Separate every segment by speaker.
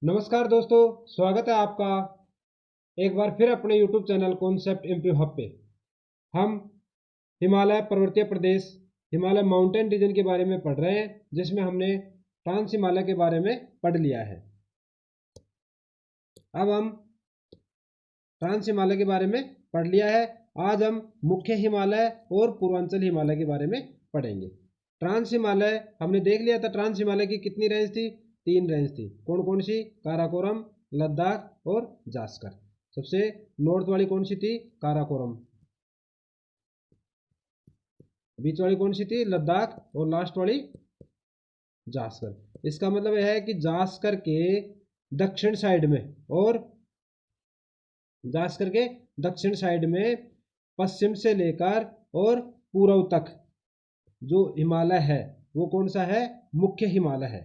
Speaker 1: नमस्कार दोस्तों, स्वागत है आपका एक बार फिर अपने YouTube channel concept MP hub पे। हम हिमालय पर्वतीय प्रदेश, हिमालय माउंटेन रीजन के बारे में पढ़ रहे हैं, जिसमें हमने ट्रांस हिमालय के बारे में पढ़ लिया है। अब हम ट्रांस हिमालय के बारे में पढ़ लिया है। आज हम मुख्य हिमालय और पूर्वांचल हिमालय के बारे में पढ़ेंगे। ट्रांस हिमालय हमने देख लिया था। ट्रांस हिमालय की कितनी रेंज थी? 3 रेंज थी। कौन कौन सी? काराकोरम, लद्दाख और जास्कर। सबसे नॉर्थ वाली कौन सी थी? काराकोरम। बीच वाली कौन सी थी? लद्दाख। और लास्ट वाली जास्कर। इसका मतलब यह है कि जास्कर के दक्षिण साइड में और जास्कर के दक्षिण साइड में पश्चिम से लेकर और पूर्व तक जो हिमालय है वो कौन सा है? मुख्य हिमालय है।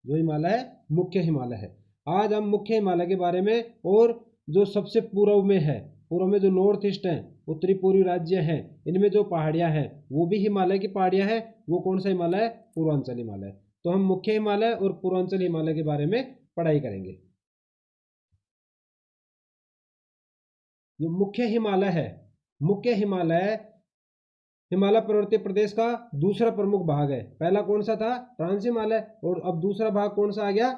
Speaker 1: जो हिमालय है मुख्य हिमालय है। आज हम मुख्य हिमालय के बारे में और जो सबसे पूर्व में है, पूर्व में जो नॉर्थ ईस्ट है, उत्तरी पूर्वी राज्य हैं, इनमें जो पहाड़ियां हैं वो भी हिमालय की पहाड़ियां हैं। वो कौन सा हिमालय है? पूर्वांचल हिमालय। तो हम मुख्य हिमालय और पूर्वांचल हिमालय के बारे में पढ़ाई करेंगे। जो मुख्य हिमालय है, मुख्य हिमालय हिमालय पर्वतीय प्रदेश का दूसरा प्रमुख भाग है। पहला कौन सा था? ट्रांस हिमालय। और अब दूसरा भाग कौन सा आ गया?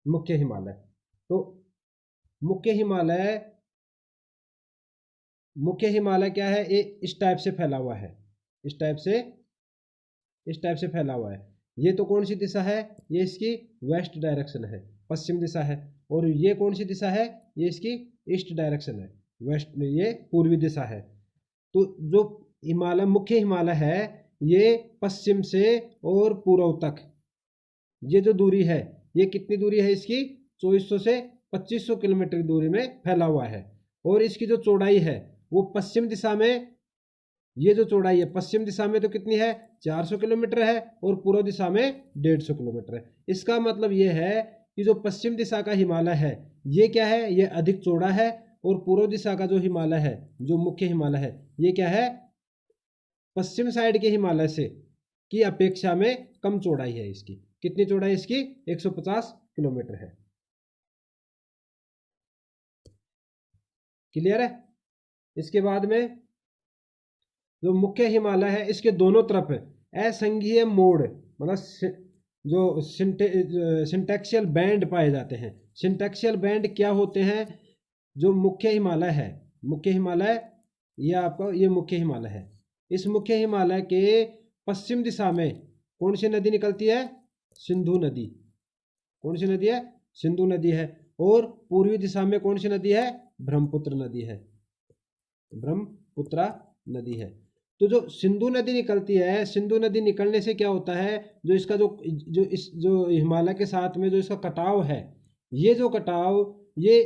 Speaker 1: मुख्य हिमालय। तो मुख्य हिमालय, मुख्य हिमालय क्या है? ये इस टाइप से फैला हुआ है। इस टाइप से, इस टाइप से फैला हुआ है। ये तो कौन सी दिशा है? ये इसकी वेस्ट डायरेक्शन है, पश्चिम दिशा है। और ये कौन सी दिशा है? ये इसकी ईस्ट डायरेक्शन है, वेस्ट में, ये पूर्वी दिशा है। तो जो हिमालय, मुख्य हिमालय है, ये पश्चिम से और पूर्व तक ये जो दूरी है, ये कितनी दूरी है इसकी? 2400 से 2500 किलोमीटर की दूरी में फैला हुआ है। और इसकी जो चौड़ाई है वो पश्चिम दिशा में, ये जो चौड़ाई है पश्चिम दिशा में तो कितनी है? 400 किलोमीटर है। और पूर्व दिशा में 150 किलोमीटर है। इसका मतलब ये है कि जो पश्चिम दिशा का हिमालय है ये क्या है? ये अधिक चौड़ा है। और पूर्व दिशा का जो हिमालय है, जो मुख्य हिमालय है, ये क्या है? पश्चिम साइड के हिमालय से की अपेक्षा में कम चौड़ाई है इसकी। कितनी चौड़ाई इसकी? 150 किलोमीटर है। क्लियर है? इसके बाद में जो मुख्य हिमालय है, इसके दोनों तरफ असंघीय मोड़, मतलब जो सिंटेक्शियल बैंड पाए जाते हैं। सिंटेक्शियल बैंड क्या होते हैं? जो मुख्य हिमालय है, मुख्य हिमालय, ये आपका ये मुख्य हिमालय है। इस मुख्य हिमालय के पश्चिम दिशा में कौन सी नदी निकलती है? सिंधु नदी। कौन सी नदी है? सिंधु नदी है। और पूर्वी दिशा में कौन सी नदी है? ब्रह्मपुत्र नदी है। ब्रह्मपुत्रा नदी है। तो जो सिंधु नदी निकलती है, सिंधु नदी निकलने से क्या होता है? जो इसका जो हिमालय के साथ में जो इसका कटाव है, ये जो कटाव, ये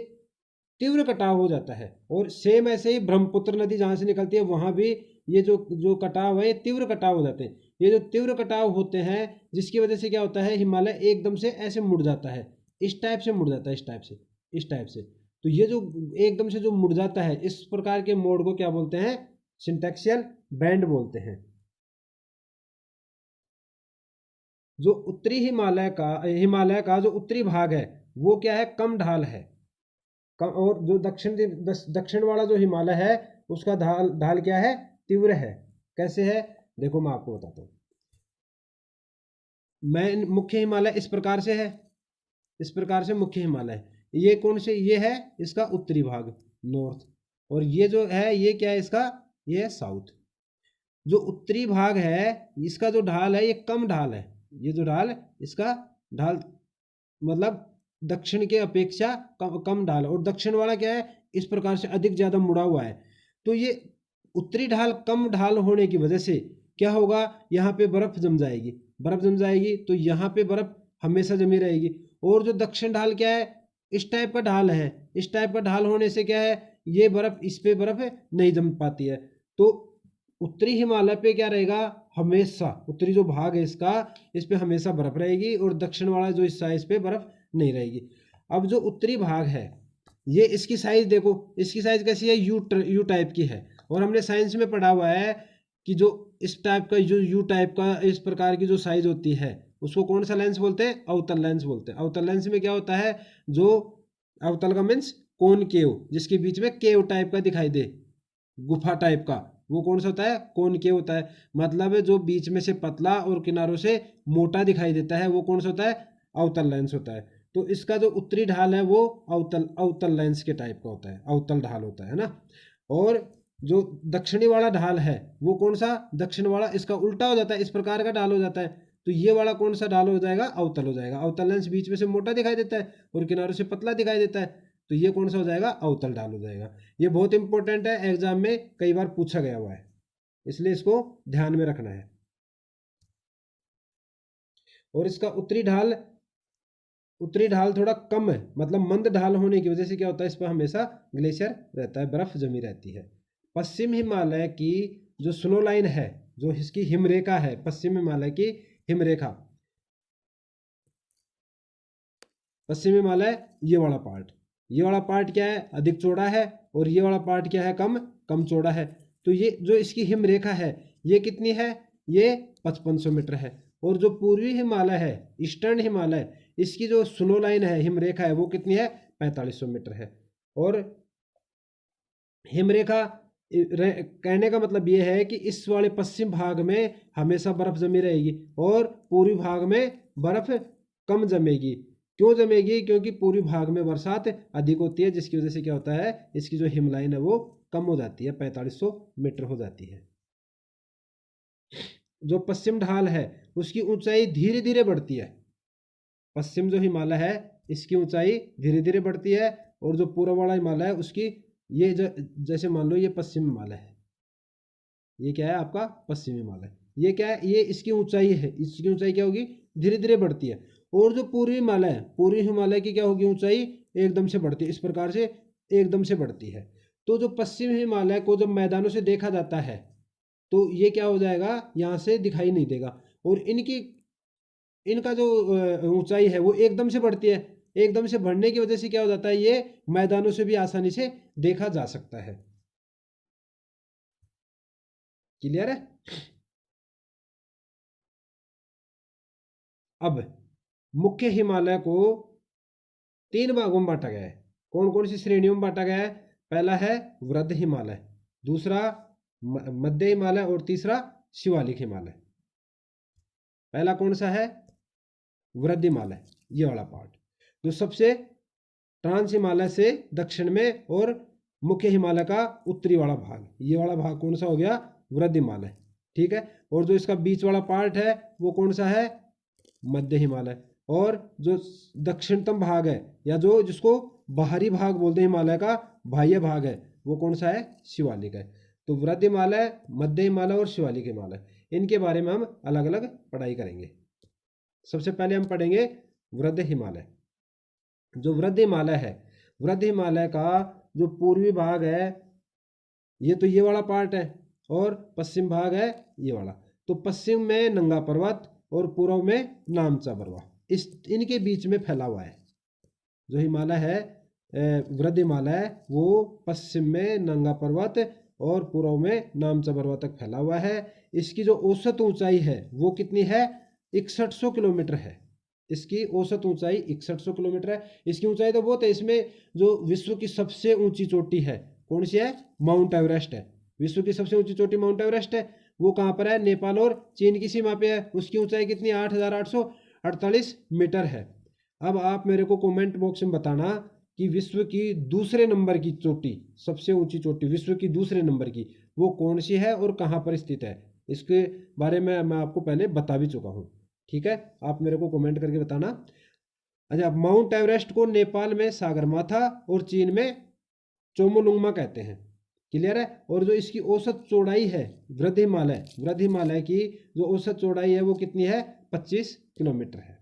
Speaker 1: तीव्र कटाव हो जाता है। और सेम ऐसे ही ब्रह्मपुत्र नदी जहाँ से निकलती है वहाँ भी ये जो जो कटाव है, ये तीव्र कटाव हो जाते हैं। ये जो तीव्र कटाव होते हैं, जिसकी वजह से क्या होता है? हिमालय एकदम से ऐसे मुड़ जाता है, इस टाइप से मुड़ जाता है, इस टाइप से, इस टाइप से। तो ये जो एकदम से जो मुड़ जाता है, इस प्रकार के मोड़ को क्या बोलते हैं? सिंटेक्शियल बैंड बोलते हैं। जो उत्तरी हिमालय का जो उत्तरी भाग है वो क्या है? कम ढाल है। और जो दक्षिण वाला जो हिमालय है उसका ढाल ढाल क्या है? तीव्र है। कैसे है? देखो मैं आपको बताता हूँ। मैं मुख्य हिमालय इस प्रकार से है, इस प्रकार से मुख्य हिमालय। ये कौन से? ये है इसका उत्तरी भाग, नॉर्थ। और ये जो है ये क्या है इसका? ये है साउथ। जो उत्तरी भाग है इसका जो ढाल है ये कम ढाल है। ये जो ढाल, इसका ढाल मतलब दक्षिण के अपेक्षा कम ढाल। और दक्षिण वाला क्या है? इस प्रकार से अधिक ज्यादा मुड़ा हुआ है। तो ये उत्तरी ढाल कम ढाल होने की वजह से क्या होगा? यहाँ पे बर्फ जम जाएगी। बर्फ जम जाएगी तो यहाँ पे बर्फ हमेशा जमी रहेगी। और जो दक्षिण ढाल क्या है? इस टाइप का ढाल है। इस टाइप का ढाल होने से क्या है? ये बर्फ, इस पे बर्फ नहीं जम पाती है। तो उत्तरी हिमालय पे क्या रहेगा? हमेशा उत्तरी जो भाग है इसका, इस पे हमेशा बर्फ रहेगी। और दक्षिण वाला जो हिस्सा है इस पे बर्फ नहीं रहेगी। अब जो उत्तरी भाग है ये, इसकी साइज देखो, इसकी साइज कैसी है? यू टाइप की है। और हमने साइंस में पढ़ा हुआ है कि जो इस टाइप का, जो यू टाइप का, इस प्रकार की जो साइज होती है उसको कौन सा लेंस बोलते हैं? अवतल लेंस बोलते हैं। अवतल लेंस में क्या होता है, जो अवतल का मीन्स कॉनकेव, जिसके बीच में केव टाइप का दिखाई दे, गुफा टाइप का, वो कौन सा होता है? कॉनकेव होता है। मतलब जो बीच में से पतला और किनारों से मोटा दिखाई देता है, वो कौन सा होता है? अवतल लेंस होता है। तो इसका जो उत्तरी ढाल है वो अवतल अवतल लेंस के टाइप का होता है, अवतल ढाल होता है ना। और जो दक्षिणी वाला ढाल है वो कौन सा? दक्षिण वाला, इसका उल्टा हो जाता है, इस प्रकार का ढाल हो जाता है। तो ये वाला कौन सा ढाल हो जाएगा? अवतल हो जाएगा। अवतल लेंस बीच में से मोटा दिखाई देता है और किनारों से पतला दिखाई देता है, तो ये कौन सा हो जाएगा? अवतल ढाल हो जाएगा। ये बहुत इंपॉर्टेंट है, एग्जाम में कई बार पूछा गया हुआ है, इसलिए इसको ध्यान में रखना है। और इसका उत्तरी ढाल थोड़ा कम है, मतलब मंद ढाल होने की वजह से क्या होता है, इस पर हमेशा ग्लेशियर रहता है, बर्फ जमी रहती है। पश्चिम हिमालय की जो स्नो लाइन है, जो इसकी हिमरेखा है, पश्चिम हिमालय की हिमरेखा, पश्चिम हिमालय, ये वाला पार्ट क्या है? अधिक चौड़ा है। और ये वाला पार्ट क्या है? कम कम चौड़ा है। तो ये जो इसकी हिमरेखा है ये कितनी है? ये 5500 मीटर है। और जो पूर्वी हिमालय है, ईस्टर्न हिमालय, इसकी जो स्नो लाइन है, हिमरेखा है, वो कितनी है? 4500 मीटर है। और हिमरेखा कहने का मतलब ये है कि इस वाले पश्चिम भाग में हमेशा बर्फ जमी रहेगी और पूर्वी भाग में बर्फ कम जमेगी। क्यों जमेगी? क्योंकि पूर्वी भाग में बरसात अधिक होती है, जिसकी वजह से क्या होता है, इसकी जो हिमलाइन है वो कम हो जाती है, 4500 मीटर हो जाती है। जो पश्चिम ढाल है उसकी ऊंचाई धीरे धीरे बढ़ती है। पश्चिम जो हिमालय है इसकी ऊंचाई धीरे धीरे बढ़ती है, और जो पूर्व वाला हिमालय है उसकी, ये जैसे मान लो ये पश्चिम हिमालय है, ये क्या है आपका? पश्चिम हिमालय। ये क्या है? ये इसकी ऊंचाई है, इसकी ऊंचाई क्या होगी? धीरे धीरे बढ़ती है। और जो पूर्वी हिमालय है, पूर्वी हिमालय की क्या होगी? ऊंचाई एकदम से बढ़ती है, इस प्रकार से एकदम से बढ़ती है। तो जो पश्चिम हिमालय को जब मैदानों से देखा जाता है तो ये क्या हो जाएगा? यहाँ से दिखाई नहीं देगा। और इनका जो ऊंचाई है वो एकदम से बढ़ती है, एकदम से बढ़ने की वजह से क्या हो जाता है, ये मैदानों से भी आसानी से देखा जा सकता है। क्लियर है? अब मुख्य हिमालय को 3 भागों में बांटा गया है। कौन कौन सी श्रेणियों में बांटा गया है? पहला है वृद्ध हिमालय, दूसरा मध्य हिमालय, और तीसरा शिवालिक हिमालय। पहला कौन सा है? वृद्ध हिमालय, ये वाला पार्ट जो सबसे ट्रांस हिमालय से दक्षिण में, और मुख्य हिमालय का उत्तरी वाला भाग, ये वाला भाग कौन सा हो गया? वृद्ध हिमालय। ठीक है। और जो इसका बीच वाला पार्ट है वो कौन सा है? मध्य हिमालय। और जो दक्षिणतम भाग है, या जो जिसको बाहरी भाग बोलते हैं हिमालय का, बाह्य भाग है, वो कौन सा है? शिवालिक है। तो वृद्ध हिमालय, मध्य हिमालय और शिवालिक हिमालय, इनके बारे में हम अलग अलग पढ़ाई करेंगे। सबसे पहले हम पढ़ेंगे वृद्ध हिमालय। जो वृद्ध हिमालय है, वृद्ध हिमालय का जो पूर्वी भाग है, ये तो ये वाला पार्ट है, और पश्चिम भाग है ये वाला। तो पश्चिम में नंगा पर्वत और पूर्व में नामचा पर्वत, इस इनके बीच में फैला हुआ है। जो हिमालय है, वृद्ध हिमालय, वो पश्चिम में नंगा पर्वत और पूर्व में नामचा पर्वत तक फैला हुआ है। इसकी जो औसत ऊंचाई है वो कितनी है? 6100 किलोमीटर है। इसकी औसत ऊंचाई 6100 किलोमीटर है। इसकी ऊंचाई तो बहुत है, इसमें जो विश्व की सबसे ऊंची चोटी है कौन सी है? माउंट एवरेस्ट है। विश्व की सबसे ऊंची चोटी माउंट एवरेस्ट है। वो कहाँ पर है? नेपाल और चीन की सीमा पे है। उसकी ऊंचाई कितनी? 8848 मीटर है। अब आप मेरे को कमेंट बॉक्स में बताना कि विश्व की दूसरे नंबर की चोटी, सबसे ऊंची चोटी विश्व की दूसरे नंबर की, वो कौन सी है और कहाँ पर स्थित है। इसके बारे में मैं आपको पहले बता भी चुका हूँ। ठीक है, आप मेरे को कमेंट करके बताना। अच्छा, माउंट एवरेस्ट को नेपाल में सागरमाथा और चीन में चोमोलुंगमा कहते हैं। क्लियर है। और जो इसकी औसत चौड़ाई है, वृद्ध हिमालय की जो औसत चौड़ाई है वो कितनी है? 25 किलोमीटर है।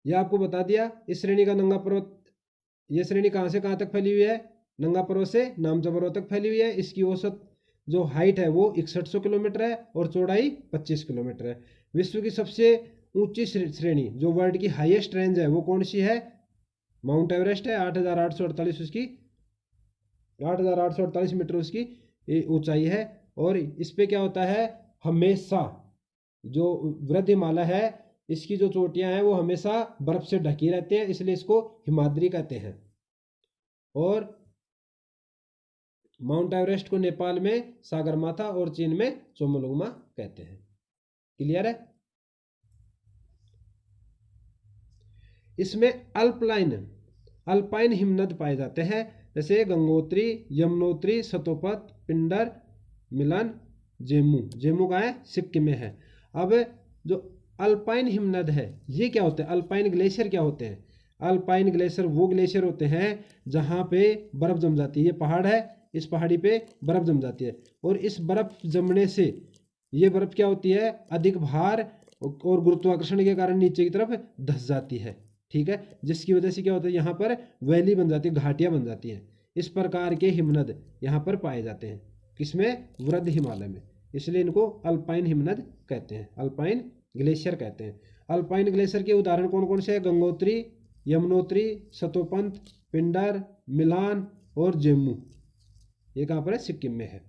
Speaker 1: यह आपको बता दिया। इस श्रेणी का नंगा पर्वत, ये श्रेणी कहाँ से कहाँ तक फैली हुई है? नंगा पर्वत से नामचा पर्वत तक फैली हुई है। इसकी औसत जो हाइट है वो 6100 किलोमीटर है और चौड़ाई 25 किलोमीटर है। विश्व की सबसे ऊंची श्रेणी, जो वर्ल्ड की हाईएस्ट रेंज है, वो कौन सी है? माउंट एवरेस्ट है। 8848 उसकी 8848 मीटर उसकी ये ऊंचाई है। और इस पे क्या होता है, हमेशा जो वृद्ध हिमालय है इसकी जो चोटियां हैं वो हमेशा बर्फ से ढकी रहती हैं, इसलिए इसको हिमाद्री कहते हैं। और माउंट एवरेस्ट को नेपाल में सागरमाथा और चीन में चोमोलुंगमा कहते हैं। क्लियर है। इसमें अल्पाइन हिमनद पाए जाते हैं, जैसे गंगोत्री, यमुनोत्री, सतोपत, पिंडर, मिलन, जेमू का है सिक्किम में है। अब जो अल्पाइन हिमनद है ये क्या होते हैं, अल्पाइन ग्लेशियर क्या होते हैं। अल्पाइन ग्लेशियर वो ग्लेशियर होते हैं जहाँ पे बर्फ जम जाती है। ये पहाड़ है, इस पहाड़ी पे बर्फ जम जाती है और इस बर्फ जमने से ये बर्फ क्या होती है, अधिक भार और गुरुत्वाकर्षण के कारण नीचे की तरफ धंस जाती है। ठीक है, जिसकी वजह से क्या होता है, यहाँ पर वैली बन जाती है, घाटियां बन जाती हैं। इस प्रकार के हिमनद यहाँ पर पाए जाते हैं, किसमें, वृद्ध हिमालय में। इसलिए इनको अल्पाइन हिमनद कहते हैं, अल्पाइन ग्लेशियर कहते हैं। अल्पाइन ग्लेशियर के उदाहरण कौन कौन से हैं, गंगोत्री, यमुनोत्री, सतोपंत, पिंडर, मिलान और जेमू। ये कहाँ पर है, सिक्किम में है।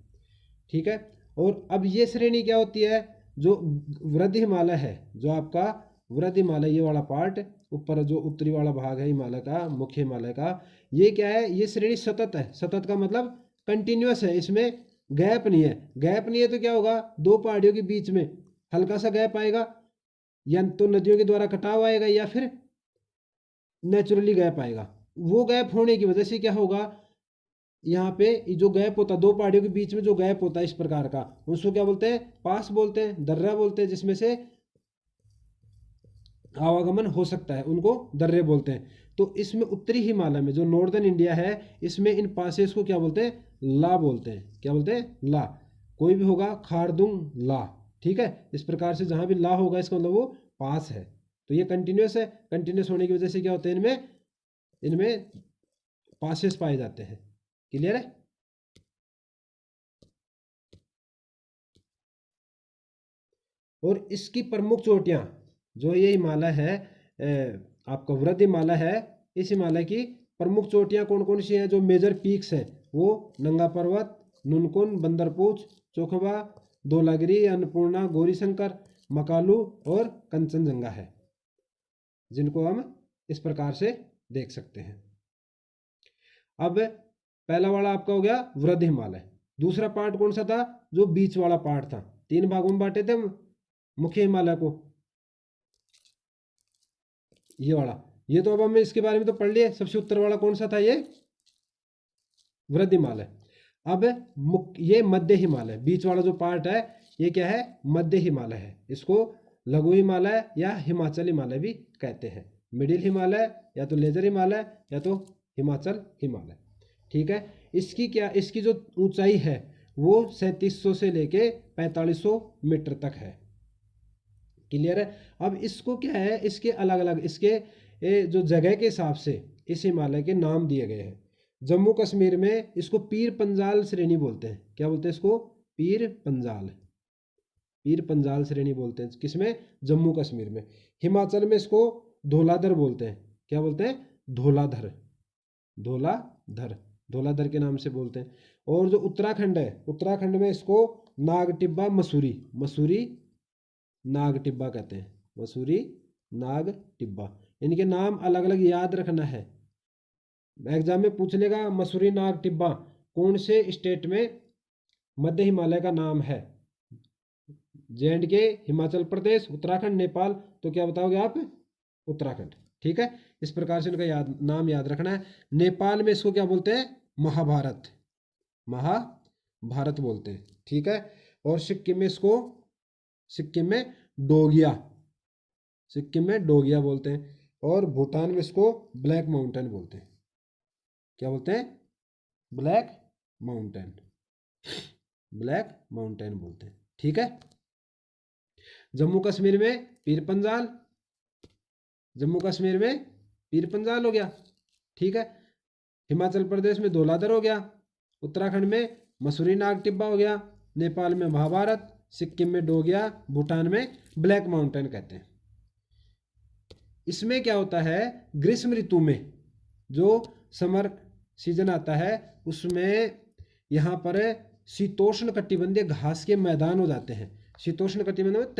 Speaker 1: ठीक है। और अब ये श्रेणी क्या होती है, जो वृद्ध हिमालय है, जो आपका वृद्ध हिमालय ये वाला पार्ट ऊपर जो उत्तरी वाला भाग है हिमालय का, मुख्य हिमालय का, ये क्या है, ये श्रेणी सतत है। सतत का मतलब कंटिन्यूअस है, इसमें गैप नहीं है। गैप नहीं है तो क्या होगा, दो पहाड़ियों के बीच में हल्का सा गैप आएगा, या तो नदियों के द्वारा कटाव आएगा या फिर नेचुरली गैप आएगा। वो गैप होने की वजह से क्या होगा, यहाँ पे जो गैप होता है, दो पहाड़ियों के बीच में जो गैप होता है इस प्रकार का, उसको क्या बोलते हैं, पास बोलते हैं, दर्रा बोलते हैं, जिसमें से आवागमन हो सकता है, उनको दर्रे बोलते हैं। तो इसमें उत्तरी हिमालय में जो नॉर्दर्न इंडिया है, इसमें इन पासेस को क्या बोलते हैं, ला बोलते हैं। क्या बोलते हैं, ला। कोई भी होगा, खारदुंग ला। ठीक है, इस प्रकार से जहां भी ला होगा इसका मतलब वो पास है। तो ये कंटिन्यूस है, कंटिन्यूस होने की वजह से क्या होते हैं, इनमें इनमें पासेस पाए जाते हैं। क्लियर है। और इसकी प्रमुख चोटियां, जो ये हिमालय है आपका वृद्ध हिमालय है, इस हिमालय की प्रमुख चोटियां कौन कौन सी हैं, जो मेजर पीक्स है, वो नंगा पर्वत, नुनकुन, बंदरपूछ, चोखबा, धौलागिरी, अन्नपूर्णा, गौरीशंकर, मकालू और कंचनजंगा है, जिनको हम इस प्रकार से देख सकते हैं। अब पहला वाला आपका हो गया वृद्ध हिमालय। दूसरा पार्ट कौन सा था, जो बीच वाला पार्ट था। तीन भागों में बांटे थे मुख्य हिमालय को, ये वाला। ये तो अब हमने इसके बारे में तो पढ़ लिया। सबसे उत्तर वाला कौन सा था, ये वृद्ध हिमालय। अब ये मध्य हिमालय, बीच वाला जो पार्ट है ये क्या है, मध्य हिमालय है। इसको लघु हिमालय या हिमाचल हिमालय भी कहते हैं। मिडिल हिमालय या तो लेजर हिमालय या तो हिमाचल हिमालय। ठीक है। इसकी जो ऊंचाई है वो 3700 से लेके 4500 मीटर तक है। क्लियर है। अब इसको क्या है, इसके अलग अलग इसके जो जगह के हिसाब से इस हिमालय के नाम दिए गए हैं। जम्मू कश्मीर में इसको पीर पंजाल श्रेणी बोलते हैं। क्या बोलते हैं इसको, पीर पंजाल श्रेणी बोलते हैं। किसमें, जम्मू कश्मीर में। हिमाचल में इसको धौलाधर बोलते हैं। क्या बोलते हैं, धौलाधर के नाम से बोलते हैं। और जो उत्तराखंड है, उत्तराखंड में इसको नागटिब्बा मसूरी नागटिब्बा कहते हैं। मसूरी नागटिब्बा, इनके नाम अलग अलग याद रखना है। एग्जाम में पूछ लेगा मसूरी नागटिब्बा कौन से स्टेट में मध्य हिमालय का नाम है, J&K, हिमाचल प्रदेश, उत्तराखंड, नेपाल। तो क्या बताओगे आप, उत्तराखंड। ठीक है, इस प्रकार से इनका नाम याद रखना है। नेपाल में इसको क्या बोलते हैं, महाभारत बोलते हैं। ठीक है। और सिक्किम में डोगिया बोलते हैं। और भूटान में इसको ब्लैक माउंटेन बोलते हैं। क्या बोलते हैं, ब्लैक माउंटेन बोलते हैं। ठीक है। जम्मू कश्मीर में पीर पंजाल हो गया। ठीक है। हिमाचल प्रदेश में धौलाधर हो गया। उत्तराखंड में मसूरी नागटिब्बा हो गया। नेपाल में महाभारत, सिक्किम में डोगिया, भूटान में ब्लैक माउंटेन कहते हैं। इसमें क्या होता है, ग्रीष्म ऋतु में जो समर सीजन आता है उसमें यहाँ पर शीतोष्ण कटिबंधीय घास के मैदान हो जाते हैं। शीतोष्ण कटिबंधीय में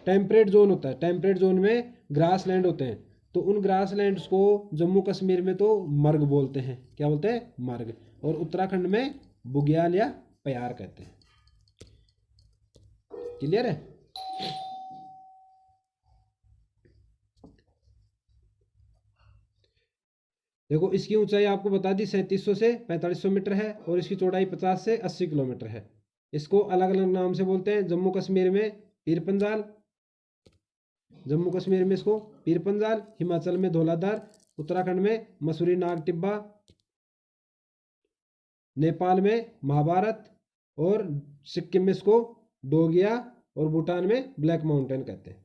Speaker 1: टेम्परेट जोन होता है, टेम्परेट जोन में ग्रास लैंड होते हैं, तो उन ग्रास लैंड्स को जम्मू कश्मीर में तो मर्ग बोलते हैं। क्या बोलते हैं? मर्ग। और उत्तराखंड में बुग्याल या प्यार कहते हैं। क्लियर है? देखो इसकी ऊंचाई आपको बता दी 3700 से 4500 मीटर है और इसकी चौड़ाई 50 से 80 किलोमीटर है। इसको अलग अलग नाम से बोलते हैं। जम्मू कश्मीर में पीर पंजाल, जम्मू कश्मीर में इसको पीर पंजाल, हिमाचल में धौलाधार, उत्तराखंड में मसूरी नाग टिब्बा, नेपाल में महाभारत और सिक्किम में इसको डोगिया और भूटान में ब्लैक माउंटेन कहते हैं।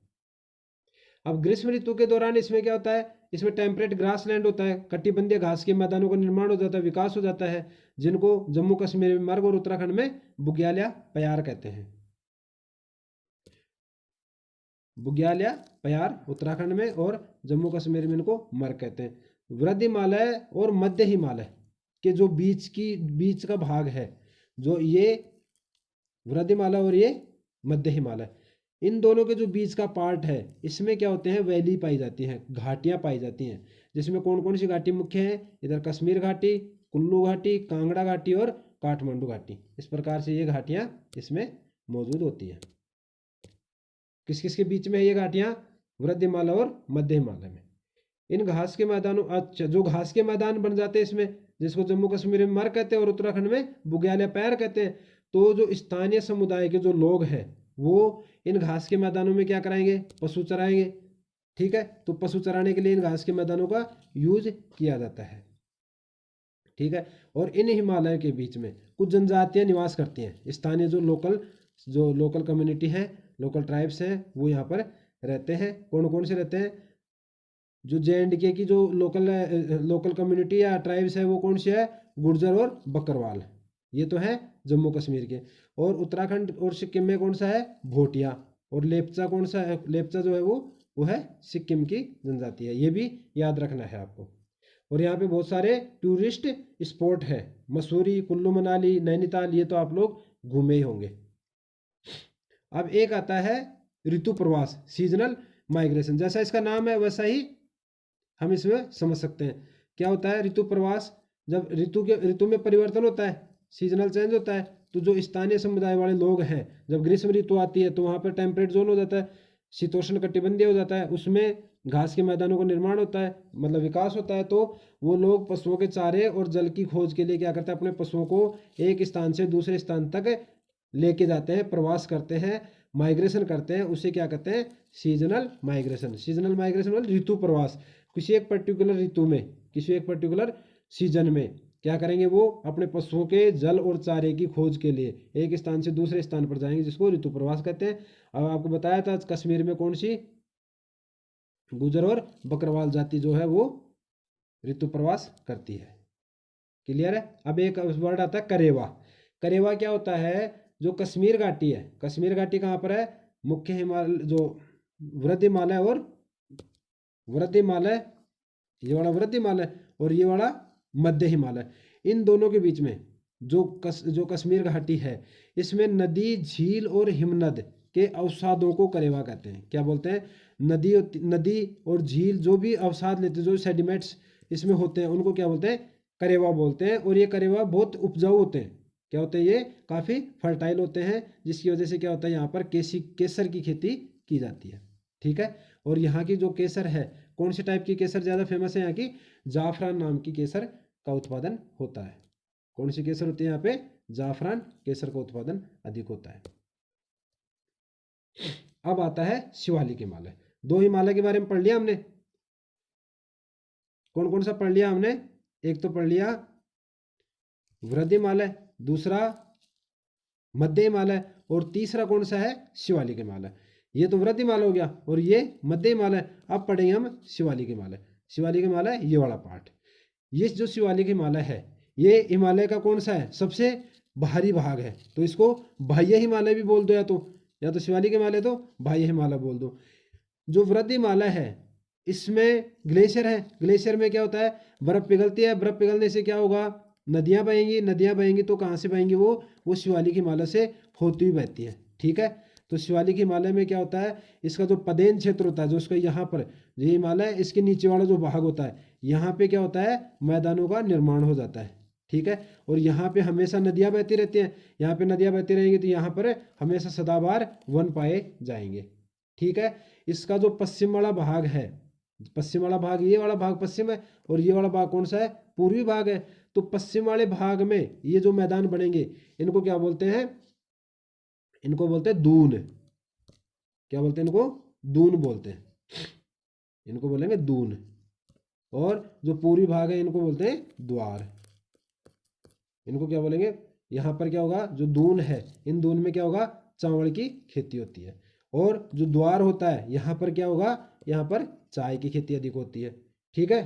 Speaker 1: अब ग्रीष्म ऋतु के दौरान इसमें क्या होता है? इसमें टेम्परेट ग्रास लैंड होता है, कटिबंधीय घास के मैदानों का निर्माण हो जाता है, विकास हो जाता है, जिनको जम्मू कश्मीर में मर्ग और उत्तराखंड में बुग्याल या प्यार कहते हैं। बुग्याल या प्यार उत्तराखंड में और जम्मू कश्मीर में इनको मर्ग कहते हैं। वृद्ध हिमालय और मध्य हिमालय के जो बीच का भाग है, जो ये वृद्ध हिमालय और ये मध्य हिमालय, इन दोनों के जो बीच का पार्ट है, इसमें क्या होते हैं? वैली पाई जाती हैं, घाटियां पाई जाती हैं। जिसमें कौन कौन सी घाटी मुख्य है? इधर कश्मीर घाटी, कुल्लू घाटी, कांगड़ा घाटी और काठमांडू घाटी। इस प्रकार से ये घाटियां इसमें मौजूद होती हैं। किस किस के बीच में है ये घाटियां? वृद्ध हिमालय और मध्य हिमालय में। इन घास के मैदानों, अच्छा, जो घास के मैदान बन जाते हैं इसमें, जिसको जम्मू कश्मीर में मर्ग कहते हैं और उत्तराखंड में बुग्याल या प्यार कहते हैं, तो जो स्थानीय समुदाय के जो लोग हैं वो इन घास के मैदानों में क्या कराएंगे? पशु चराएंगे। ठीक है, तो पशु चराने के लिए इन घास के मैदानों का यूज किया जाता है। ठीक है, और इन हिमालय के बीच में कुछ जनजातियां निवास करती हैं। स्थानीय जो लोकल कम्युनिटी है, लोकल ट्राइब्स हैं, वो यहाँ पर रहते हैं। कौन कौन से रहते हैं? जो JNDK की जो लोकल कम्युनिटी या ट्राइब्स है वो कौन सी है? गुर्जर और बकरवाल। ये तो है जम्मू कश्मीर के। और उत्तराखंड और सिक्किम में कौन सा है? भोटिया। और लेप्चा कौन सा है? लेप्चा जो है वो है सिक्किम की जनजाति है। ये भी याद रखना है आपको। और यहाँ पे बहुत सारे टूरिस्ट स्पॉट है, मसूरी, कुल्लू मनाली, नैनीताल, ये तो आप लोग घूमे ही होंगे। अब एक आता है ऋतु प्रवास, सीजनल माइग्रेशन। जैसा इसका नाम है वैसा ही हम इसमें समझ सकते हैं। क्या होता है ऋतु प्रवास? जब ऋतु में परिवर्तन होता है, सीजनल चेंज होता है, तो जो स्थानीय समुदाय वाले लोग हैं, जब ग्रीष्म ऋतु आती है तो वहाँ पर टेम्परेट जोन हो जाता है, शीतोष्ण कटिबंधीय हो जाता है, उसमें घास के मैदानों का निर्माण होता है, मतलब विकास होता है। तो वो लोग पशुओं के चारे और जल की खोज के लिए क्या करते हैं? अपने पशुओं को एक स्थान से दूसरे स्थान तक लेके जाते हैं, प्रवास करते हैं, माइग्रेशन करते हैं। उसे क्या कहते हैं? Seasonal migration. सीजनल माइग्रेशन मतलब ऋतु प्रवास। किसी एक पर्टिकुलर ऋतु में, किसी एक पर्टिकुलर सीजन में क्या करेंगे? वो अपने पशुओं के जल और चारे की खोज के लिए एक स्थान से दूसरे स्थान पर जाएंगे, जिसको ऋतु प्रवास कहते हैं। अब आपको बताया था कश्मीर में कौन सी? गुजर और बकरवाल जाति जो है वो ऋतु प्रवास करती है। क्लियर है? अब एक वर्ड आता है करेवा। करेवा क्या होता है? जो कश्मीर घाटी है, कश्मीर घाटी कहाँ पर है? मुख्य हिमालय, जो वृद्ध हिमालय और वृद्ध हिमालय, ये वाला वृद्ध हिमालय और ये वाला मध्य हिमालय, इन दोनों के बीच में जो कश्मीर घाटी है, इसमें नदी, झील और हिमनद के अवसादों को करेवा कहते हैं। क्या बोलते हैं? नदी और झील जो भी अवसाद लेते हैं, जो सेडिमेंट्स इसमें होते हैं, उनको क्या बोलते हैं? करेवा बोलते हैं। और ये करेवा बहुत उपजाऊ होते हैं। क्या होते हैं? ये काफ़ी फर्टाइल होते हैं, जिसकी वजह से क्या होता है? यहाँ पर केसर की खेती की जाती है। ठीक है, और यहाँ की जो केसर है, कौन सी टाइप की केसर ज़्यादा फेमस है? यहाँ की जाफरान नाम की केसर का उत्पादन होता है। कौन सी केसर होती है यहाँ पे? जाफरान केसर का उत्पादन अधिक होता है। अब आता है शिवालिक हिमालय। दो हिमालय के बारे में पढ़ लिया हमने। कौन कौन सा पढ़ लिया हमने? एक तो पढ़ लिया वृद्ध हिमालय, दूसरा मध्य हिमालय, और तीसरा कौन सा है? शिवालिक हिमालय। ये तो वृद्ध हिमालय हो गया और ये मध्य हिमालय। अब पढ़ेंगे हम शिवालिक हिमालय। शिवालिक हिमालय ये वाला पार्ट। ये जो शिवालिक हिमालय है, ये हिमालय का कौन सा है? सबसे बाहरी भाग है, तो इसको बाह्य हिमालय भी बोल दो, या तो शिवालिक हिमालय तो बाह्य हिमालय बोल दो। जो वृद्ध हिमालय है, इसमें ग्लेशियर है। ग्लेशियर में क्या होता है? बर्फ पिघलती है। बर्फ पिघलने से क्या होगा? नदियाँ बहेंगी तो कहाँ से बहेंगी? वो शिवालिक हिमालय से होती हुई बहती है। ठीक है, तो शिवालिक हिमालय में क्या होता है, इसका जो पदेन क्षेत्र होता है, जो इसका यहाँ पर ये हिमालय, इसके नीचे वाला जो भाग होता है, यहाँ पे क्या होता है, मैदानों का निर्माण हो जाता है। ठीक है, और यहाँ पे हमेशा नदियाँ बहती रहती हैं। यहाँ पे नदियाँ बहती रहेंगी तो यहाँ पर हमेशा सदाबहार वन पाए जाएंगे। ठीक है, इसका जो पश्चिम वाला भाग है, पश्चिम वाला भाग, ये वाला भाग पश्चिम है, और ये वाला भाग कौन सा है? पूर्वी भाग है। तो पश्चिम वाले भाग में ये जो मैदान बनेंगे, इनको क्या बोलते हैं? इनको बोलते हैं दून। क्या बोलते हैं इनको? दून बोलते हैं। इनको बोलेंगे दून। और जो पूर्वी भाग है इनको बोलते हैं द्वार। इनको क्या बोलेंगे? यहाँ पर क्या होगा, जो दून है, इन दून में क्या होगा, चावल की खेती होती है। और जो द्वार होता है, यहाँ पर क्या होगा, यहाँ पर चाय की खेती अधिक होती है। ठीक है,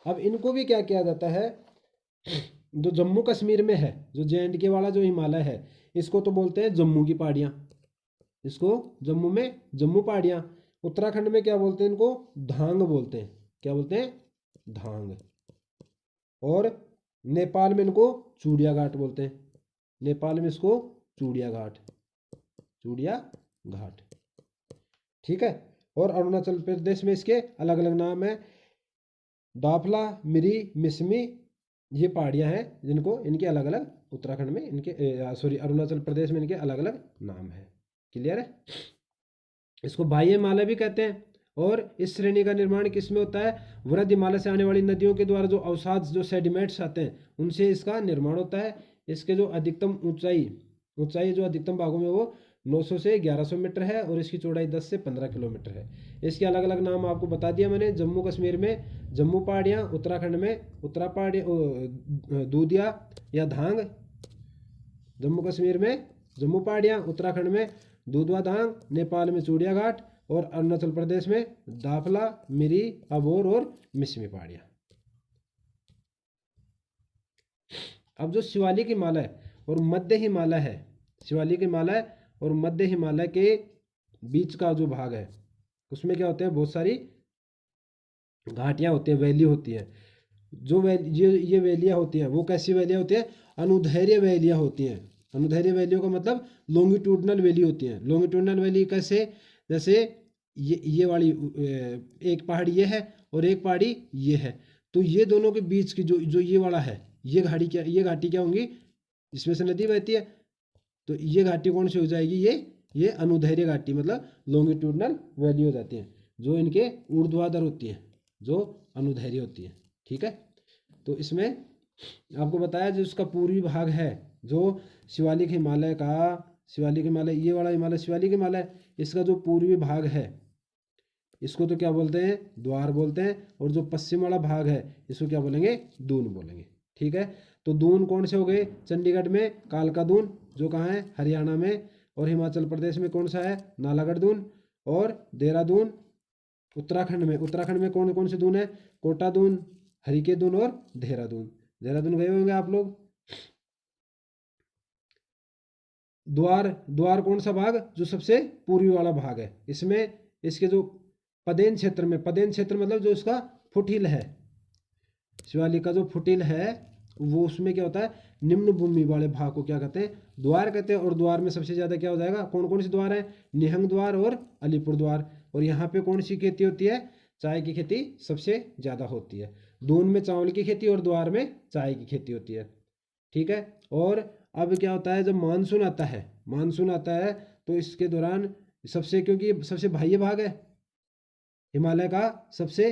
Speaker 1: अब इनको भी क्या किया जाता है, जो जम्मू कश्मीर में है, जो JNK वाला जो हिमालय है, इसको तो बोलते हैं जम्मू की पहाड़ियाँ। इसको जम्मू में जम्मू पहाड़ियाँ। उत्तराखंड में क्या बोलते हैं? इनको धांग बोलते हैं। क्या बोलते हैं? धांग। और नेपाल में इनको चूड़िया घाट बोलते हैं। नेपाल में इसको चूड़िया घाट, चूड़िया घाट। ठीक है, और अरुणाचल प्रदेश में इसके अलग अलग नाम है, दाफला, मिरी, मिसमी। ये पहाड़ियाँ हैं जिनको इनके अलग अलग, उत्तराखंड में इनके अरुणाचल प्रदेश में इनके अलग अलग नाम है। क्लियर है? इसको बाह्य हिमालय भी कहते हैं। और इस श्रेणी का निर्माण किस में होता है? वृहद हिमालय से आने वाली नदियों के द्वारा जो अवसाद, जो सेडिमेंट्स आते हैं, उनसे इसका निर्माण होता है। इसके जो अधिकतम ऊंचाई जो अधिकतम भागों में वो 900 से 1100 मीटर है, और इसकी चौड़ाई 10 से 15 किलोमीटर है। इसके अलग अलग नाम आपको बता दिया मैंने। जम्मू कश्मीर में जम्मू पहाड़ियाँ, उत्तराखंड में उत्तरा पहाड़ी दूधिया या धांग। जम्मू कश्मीर में जम्मू पहाड़ियाँ, उत्तराखंड में दूधवा धांग, नेपाल में चूड़िया घाट, और अरुणाचल प्रदेश में दाफला, मिरी, अबोर और मिसमी पहाड़ियाँ। अब जो शिवालिक हिमालय और मध्य हिमालय है, शिवालिक हिमालय और मध्य हिमालय के बीच का जो भाग है, उसमें क्या होते हैं, बहुत सारी घाटियाँ होती हैं, वैली होती हैं। जो ये वैलियाँ होती हैं, वो कैसी वैलियाँ होती हैं? अनुदैर्घ्य वैलियाँ होती हैं। अनुदैर्घ्य वैलियों का मतलब लॉन्गिट्यूडनल वैली होती हैं। लॉन्गिट्यूडनल वैली कैसे? जैसे ये वाली एक पहाड़ी ये है और एक पहाड़ी ये है, तो ये दोनों के बीच की जो ये वाला है, ये घाटी क्या होंगी? इसमें से नदी बहती है, तो ये घाटी कौन सी हो जाएगी? ये अनुदैर्घ्य घाटी, मतलब लॉन्गिट्यूडनल वैली हो जाती है, जो इनके ऊर्ध्वाधर होती है, जो अनुदैर्घ्य होती है। ठीक है, तो इसमें आपको बताया जो इसका पूर्वी भाग है, जो शिवालिक हिमालय ये वाला हिमालय शिवालिक हिमालय, इसका जो पूर्वी भाग है, इसको तो क्या बोलते हैं? द्वार बोलते हैं। और जो पश्चिम वाला भाग है, इसको क्या बोलेंगे? दून बोलेंगे। ठीक है, तो दून कौन से हो गए? चंडीगढ़ में कालका दून, जो कहाँ है? हरियाणा में। और हिमाचल प्रदेश में कौन सा है? नालागढ़ दून। और देहरादून उत्तराखंड में कौन कौन से दून है? कोटा दून, हरिके दून और देहरादून। देहरादून गए होंगे आप लोग। द्वार कौन सा भाग? जो सबसे पूर्वी वाला भाग है। इसमें इसके जो पदेन क्षेत्र मतलब जो इसका फुटहिल है, शिवालिक का जो फुटहिल है, वो उसमें क्या होता है? निम्न भूमि वाले भाग को क्या कहते हैं? द्वार कहते हैं। और द्वार में सबसे ज्यादा क्या हो जाएगा? कौन कौन से द्वार है? निहंग द्वार और अलीपुर द्वार। और यहाँ पे कौन सी खेती होती है? चाय की खेती सबसे ज्यादा होती है। दून में चावल की खेती और द्वार में चाय की खेती होती है। ठीक है, और अब क्या होता है, जब मानसून आता है तो इसके दौरान क्योंकि सबसे बाह्य भाग है, हिमालय का सबसे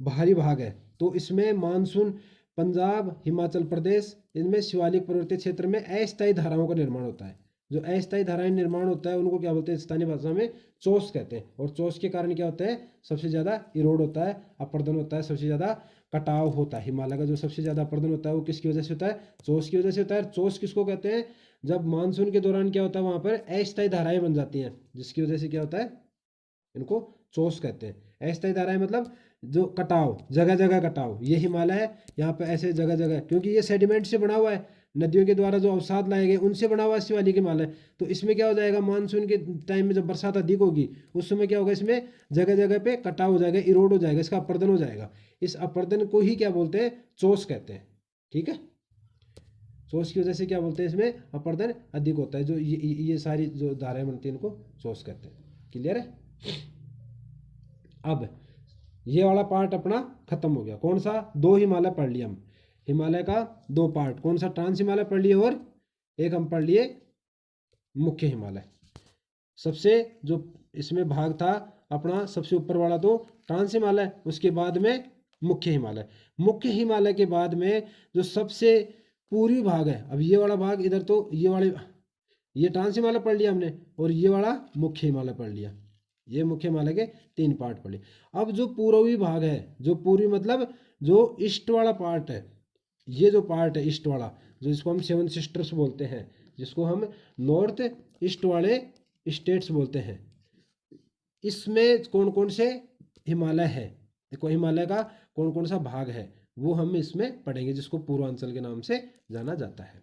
Speaker 1: बाहरी भाग है, तो इसमें मानसून पंजाब, हिमाचल प्रदेश, इनमें शिवालिक पर्वतीय क्षेत्र में अस्थायी धाराओं का निर्माण होता है। जो अस्थायी धाराएं निर्माण होता है, उनको क्या बोलते हैं? स्थानीय भाषा में चोस कहते हैं। और चोस के कारण क्या होता है? सबसे ज़्यादा इरोड होता है, अपर्दन होता है, सबसे ज़्यादा कटाव होता है। हिमालय का जो सबसे ज़्यादा अपर्दन होता है, वो किसकी वजह से होता है? चोस की वजह से होता है। चोस किसको कहते हैं? जब मानसून के दौरान क्या होता है, वहाँ पर अस्थायी धाराएं बन जाती हैं, जिसकी वजह से क्या होता है? इनको चोस कहते हैं। अस्थायी धाराएं मतलब जो कटाव, जगह जगह कटाव। ये हिमालय है, यहाँ पे ऐसे जगह जगह, क्योंकि ये सेडिमेंट से बना हुआ है, नदियों के द्वारा जो अवसाद लाए गए उनसे बना हुआ शिवालिक हिमालय। तो इसमें क्या हो जाएगा? मानसून के टाइम में जब बरसात अधिक होगी, उस समय क्या होगा? इसमें जगह जगह पे कटाव हो जाएगा, इरोड हो जाएगा, इसका अपर्दन हो जाएगा। इस अपर्दन को ही क्या बोलते हैं, चोस कहते हैं। ठीक है, चोस की वजह से क्या बोलते हैं, इसमें अपर्दन अधिक होता है। जो ये सारी जो धाराएं बनती हैं इनको चोस कहते हैं। क्लियर है। अब ये वाला पार्ट अपना खत्म हो गया। कौन सा, 2 हिमालय पढ़ लिया हम। हिमालय का 2 पार्ट, कौन सा, ट्रांस हिमालय पढ़ लिए और एक हम पढ़ लिए मुख्य हिमालय। सबसे जो इसमें भाग था अपना सबसे ऊपर वाला तो ट्रांस हिमालय, उसके बाद में मुख्य हिमालय। मुख्य हिमालय के बाद में जो सबसे पूर्वी भाग है, अब ये वाला भाग इधर, तो ये वाले, ये ट्रांस हिमालय पढ़ लिया हमने और ये वाला मुख्य हिमालय पढ़ लिया। ये मुख्य हिमालय के 3 पार्ट पढ़े। अब जो पूर्वी भाग है, जो पूर्वी मतलब जो ईस्ट वाला पार्ट है, ये जो पार्ट है ईस्ट वाला, जो इसको हम 7 सिस्टर्स बोलते हैं, जिसको हम नॉर्थ ईस्ट वाले स्टेट्स बोलते हैं, इसमें कौन कौन से हिमालय है, देखो हिमालय का कौन कौन सा भाग है वो हम इसमें पढ़ेंगे, जिसको पूर्वांचल के नाम से जाना जाता है।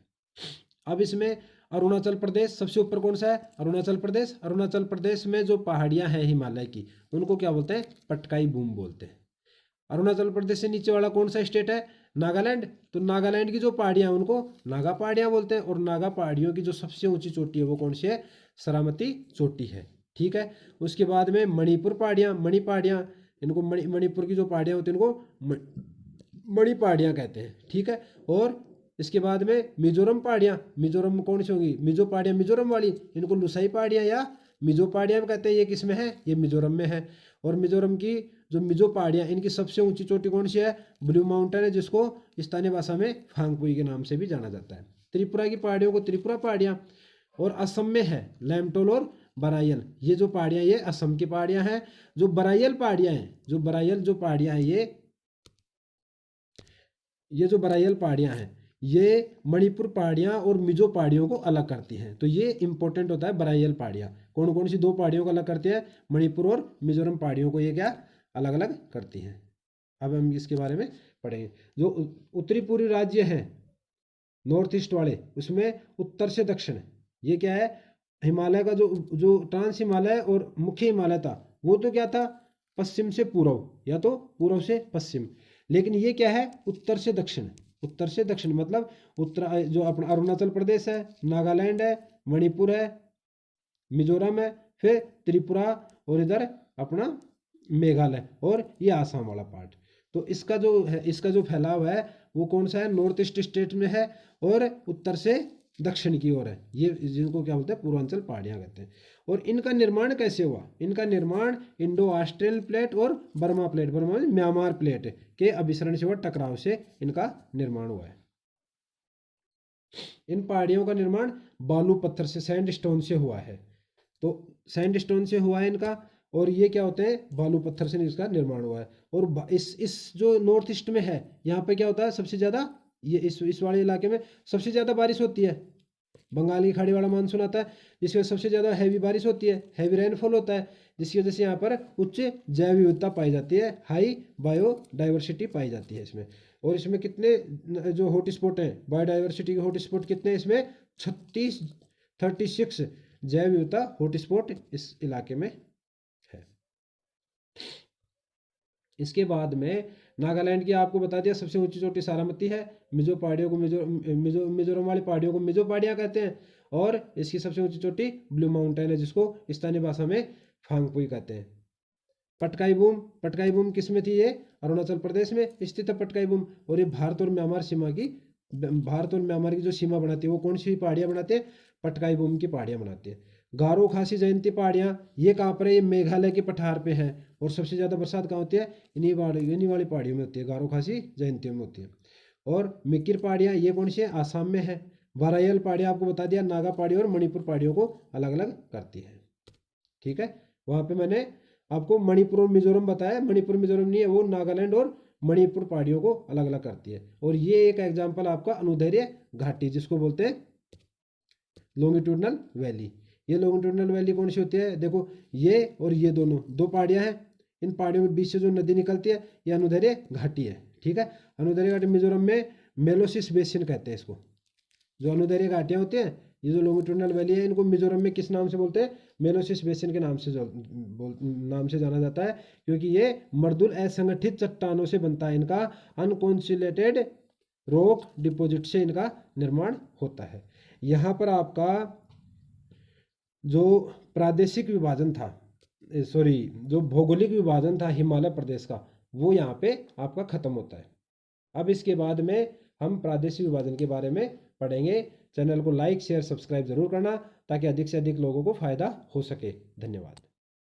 Speaker 1: अब इसमें अरुणाचल प्रदेश सबसे ऊपर कौन सा है, अरुणाचल प्रदेश। अरुणाचल प्रदेश में जो पहाड़ियां हैं हिमालय की, उनको क्या बोलते हैं, पटकाई बूम बोलते हैं। अरुणाचल प्रदेश से नीचे वाला कौन सा स्टेट है, नागालैंड। तो नागालैंड की जो पहाड़ियां हैं उनको नागा पहाड़ियां बोलते हैं। और नागा पहाड़ियों की जो सबसे ऊंची चोटी है वो कौन सी है, सरामती चोटी है। ठीक है, उसके बाद में मणिपुर पहाड़ियां, मणि पहाड़ियां, इनको मणिपुर की जो पहाड़ियां होती हैं इनको मणि पहाड़ियां कहते हैं। ठीक है, और इसके बाद में मिजोरम पहाड़ियां, मिजोरम में कौन सी होंगी, मिजो पहाड़ियां, मिजोरम वाली, इनको लुसाई पहाड़ियां या मिजो पहाड़ियां कहते हैं। ये किस में है, ये मिजोरम में है। और मिजोरम की जो मिजो पहाड़ियां, इनकी सबसे ऊंची चोटी कौन सी है, ब्लू माउंटेन है, जिसको स्थानीय भाषा में फांगपुई के नाम से भी जाना जाता है। त्रिपुरा की पहाड़ियों को त्रिपुरा पहाड़ियां। और असम में है लैमटोल और बरायल, ये जो पहाड़ियां ये असम की पहाड़ियां हैं। जो बरायल पहाड़ियां हैं, जो बरायल जो पहाड़ियां हैं, ये जो बरायल पहाड़ियां हैं ये मणिपुर पहाड़ियां और मिजो पहाड़ियों को अलग करती हैं। तो ये इंपॉर्टेंट होता है बरायल पहाड़ियां, कौन कौन सी 2 पहाड़ियों को अलग करती है, मणिपुर और मिजोरम पहाड़ियों को ये क्या अलग अलग करती हैं। अब हम इसके बारे में पढ़ेंगे। जो उत्तरी पूर्वी राज्य हैं नॉर्थ ईस्ट वाले, उसमें उत्तर से दक्षिण, ये क्या है, हिमालय का जो जो ट्रांस हिमालय और मुख्य हिमालय था वो तो क्या था, पश्चिम से पूर्व या तो पूर्व से पश्चिम। लेकिन ये क्या है, उत्तर से दक्षिण। उत्तर से दक्षिण मतलब उत्तर जो अपना अरुणाचल प्रदेश है, नागालैंड है, मणिपुर है, मिजोरम है, फिर त्रिपुरा और इधर अपना मेघालय और ये आसाम वाला पार्ट। तो इसका जो है, इसका जो फैलाव है वो कौन सा है, नॉर्थ ईस्ट स्टेट में है और उत्तर से दक्षिण की ओर है। ये जिनको क्या बोलते हैं, पूर्वांचल पहाड़ियां कहते हैं। और इनका निर्माण कैसे हुआ, इनका निर्माण इंडो ऑस्ट्रेलियन प्लेट और Burma plate, Burma Myanmar plate के अभिसरण से हुआ, टकराव से इनका निर्माण हुआ है। इन पहाड़ियों का निर्माण बालू पत्थर से, सैंडस्टोन से हुआ है। तो सैंडस्टोन से हुआ है इनका, और ये क्या होते हैं, बालू पत्थर से इसका निर्माण हुआ है। और इस जो नॉर्थ ईस्ट में है, यहाँ पे क्या होता है सबसे ज़्यादा, ये इस वाले इलाके में सबसे ज़्यादा बारिश होती है। बंगाल की खाड़ी वाला मानसून आता है, जिसकी वजह से सबसे ज़्यादा हैवी बारिश होती है, हैवी रेनफॉल होता है, जिसकी वजह से यहाँ पर उच्च जैव विविधता पाई जाती है, हाई बायोडाइवर्सिटी पाई जाती है इसमें। और इसमें कितने जो हॉटस्पॉट हैं, बायोडाइवर्सिटी के हॉटस्पॉट कितने, इसमें 36 जैव विविधता हॉटस्पॉट इस इलाके में है। इसके बाद में नागालैंड की आपको बता दिया सबसे ऊंची चोटी सारामती है। मिजो पहाड़ियों को मिजोरम वाली पहाड़ियों को मिजो पहाड़ियां कहते हैं। और इसकी सबसे ऊंची चोटी ब्लू माउंटेन है, जिसको स्थानीय भाषा में फांगपुई कहते हैं। पटकाई बूम, पटकाई बूम किस में थी, ये अरुणाचल प्रदेश में स्थित है पटकाई बूम। और ये भारत और म्यांमार सीमा की, भारत और म्यांमार की जो सीमा बनाती है वो कौन सी पहाड़ियां बनाते हैं, पटकाई बूम की पहाड़ियां बनाती है। गारो खासी जयंती पहाड़ियां, ये कहाँ पर है, ये मेघालय के पठार पे है। और सबसे ज़्यादा बरसात कहाँ होती है, इन्हीं वाली पहाड़ियों में होती है, गारो खासी जयंतियों में होती है। और मिकिर पहाड़ियाँ ये कौन सी है, आसाम में है। बरायल पहाड़ियाँ आपको बता दिया, नागा पहाड़ी और मणिपुर पहाड़ियों को अलग अलग करती है। ठीक है, वहाँ पे मैंने आपको मणिपुर और मिजोरम बताया, मणिपुर मिजोरम नहीं है, वो नागालैंड और मणिपुर पहाड़ियों को अलग अलग करती है। और ये एक एग्जाम्पल आपका अनुदैर्य घाटी, जिसको बोलते हैं लॉन्गिट्यूडनल वैली। ये लॉन्गिट्यूडनल वैली कौन सी होती है, देखो ये और ये दोनों 2 पहाड़ियाँ हैं, इन पहाड़ियों के बीच से जो नदी निकलती है ये अनुदैर्य घाटी है। ठीक है, अनुदैर्य घाटी मिजोरम में मेलोसिस बेसिन कहते हैं इसको। जो अनुदैर्य घाटियाँ होती हैं ये जो लॉन्गिट्यूडिनल वैली है इनको मिजोरम में किस नाम से बोलते हैं? मेलोसिस बेसिन के नाम से नाम से जाना जाता है, क्योंकि ये मर्दुल असंगठित चट्टानों से बनता है। इनका अनकॉन्सिलेटेड रॉक डिपॉजिट से इनका निर्माण होता है। यहाँ पर आपका जो प्रादेशिक विभाजन था, सॉरी जो भौगोलिक विभाजन था हिमालय प्रदेश का, वो यहाँ पे आपका खत्म होता है। अब इसके बाद में हम प्रादेशिक विभाजन के बारे में पढ़ेंगे। चैनल को लाइक शेयर सब्सक्राइब जरूर करना ताकि अधिक से अधिक लोगों को फायदा हो सके। धन्यवाद।